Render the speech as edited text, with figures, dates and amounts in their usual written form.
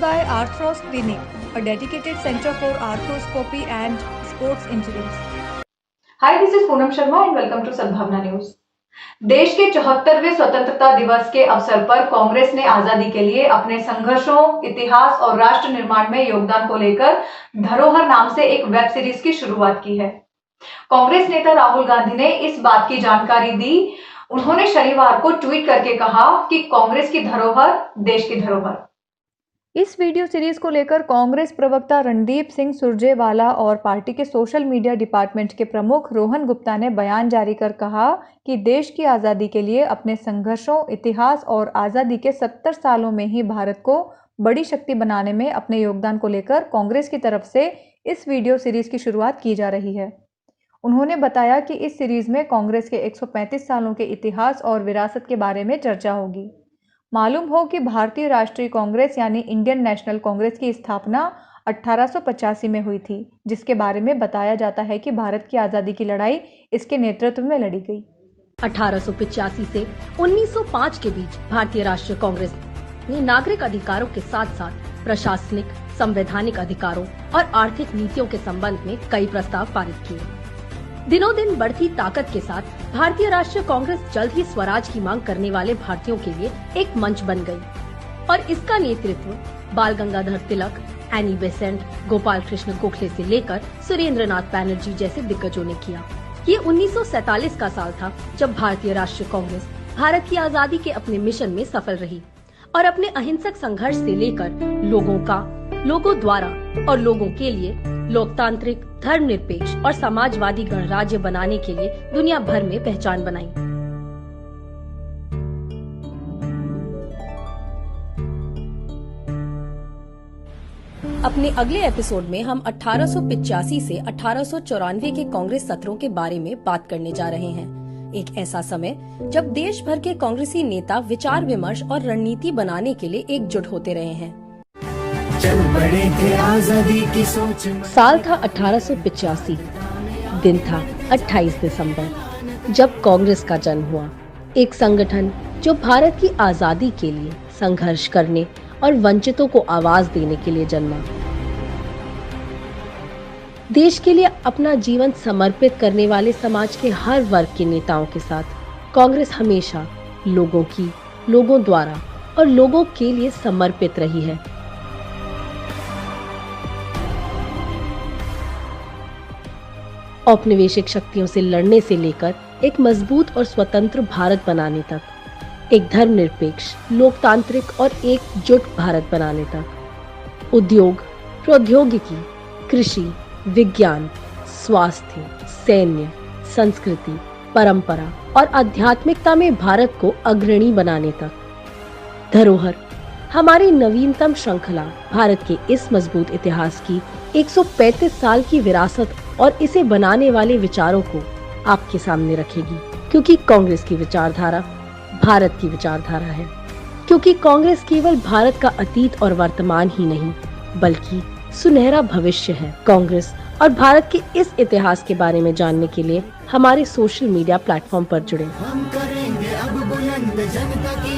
by Arthros Clinic, a dedicated center for arthroscopy and sports injuries. Hi, this is Poonam Sharma and welcome to सद्भावना news. देश के 74वें स्वतंत्रता दिवस के अवसर पर कांग्रेस ने आजादी के लिए अपने संघर्षों, इतिहास और राष्ट्र निर्माण में योगदान को लेकर धरोहर नाम से एक वेब सीरीज की शुरुआत की है। कांग्रेस नेता राहुल गांधी ने इस बात की जानकारी दी। उन्होंने शनिवार को ट्वीट करके कहा कि कांग्रेस की धरोहर देश की धरोहर। इस वीडियो सीरीज को लेकर कांग्रेस प्रवक्ता रणदीप सिंह सुरजेवाला और पार्टी के सोशल मीडिया डिपार्टमेंट के प्रमुख रोहन गुप्ता ने बयान जारी कर कहा कि देश की आज़ादी के लिए अपने संघर्षों, इतिहास और आज़ादी के 70 सालों में ही भारत को बड़ी शक्ति बनाने में अपने योगदान को लेकर कांग्रेस की तरफ से इस वीडियो सीरीज की शुरुआत की जा रही है। उन्होंने बताया कि इस सीरीज में कांग्रेस के 135 सालों के इतिहास और विरासत के बारे में चर्चा होगी। मालूम हो कि भारतीय राष्ट्रीय कांग्रेस यानी इंडियन नेशनल कांग्रेस की स्थापना 1885 में हुई थी, जिसके बारे में बताया जाता है कि भारत की आज़ादी की लड़ाई इसके नेतृत्व में लड़ी गई। 1885 से 1905 के बीच भारतीय राष्ट्रीय कांग्रेस ने नागरिक अधिकारों के साथ साथ प्रशासनिक, संवैधानिक अधिकारों और आर्थिक नीतियों के संबंध में कई प्रस्ताव पारित किए। दिनों दिन बढ़ती ताकत के साथ भारतीय राष्ट्रीय कांग्रेस जल्द ही स्वराज की मांग करने वाले भारतीयों के लिए एक मंच बन गई और इसका नेतृत्व बाल गंगाधर तिलक, एनी बेसेंट, गोपाल कृष्ण गोखले से लेकर सुरेंद्रनाथ बैनर्जी जैसे दिग्गजों ने किया। ये 1947 का साल था जब भारतीय राष्ट्रीय कांग्रेस भारत की आजादी के अपने मिशन में सफल रही और अपने अहिंसक संघर्ष से लेकर लोगों का, लोगों द्वारा और लोगों के लिए लोकतांत्रिक, धर्मनिरपेक्ष और समाजवादी गणराज्य बनाने के लिए दुनिया भर में पहचान बनाई। अपने अगले एपिसोड में हम 1885 से 1894 के कांग्रेस सत्रों के बारे में बात करने जा रहे हैं। एक ऐसा समय जब देश भर के कांग्रेसी नेता विचार विमर्श और रणनीति बनाने के लिए एकजुट होते रहे हैं। चल बड़े थे आजादी की सोच। साल था 1885, दिन था 28 दिसंबर, जब कांग्रेस का जन्म हुआ। एक संगठन जो भारत की आजादी के लिए संघर्ष करने और वंचितों को आवाज देने के लिए जन्मा। देश के लिए अपना जीवन समर्पित करने वाले समाज के हर वर्ग के नेताओं के साथ कांग्रेस हमेशा लोगों की, लोगों द्वारा और लोगों के लिए समर्पित रही है। औपनिवेशिक शक्तियों से लड़ने से लेकर एक मजबूत और स्वतंत्र भारत बनाने तक, एक धर्मनिरपेक्ष, लोकतांत्रिक और एकजुट भारत बनाने तक, उद्योग, प्रौद्योगिकी, कृषि, विज्ञान, स्वास्थ्य, सैन्य, संस्कृति, परंपरा और आध्यात्मिकता में भारत को अग्रणी बनाने तक। धरोहर हमारी नवीनतम श्रृंखला भारत के इस मजबूत इतिहास की 135 साल की विरासत और इसे बनाने वाले विचारों को आपके सामने रखेगी, क्योंकि कांग्रेस की विचारधारा भारत की विचारधारा है। क्योंकि कांग्रेस केवल भारत का अतीत और वर्तमान ही नहीं, बल्कि सुनहरा भविष्य है। कांग्रेस और भारत के इस इतिहास के बारे में जानने के लिए हमारे सोशल मीडिया प्लेटफॉर्म पर जुड़ें। हम करेंगे अब बुलंद जनता की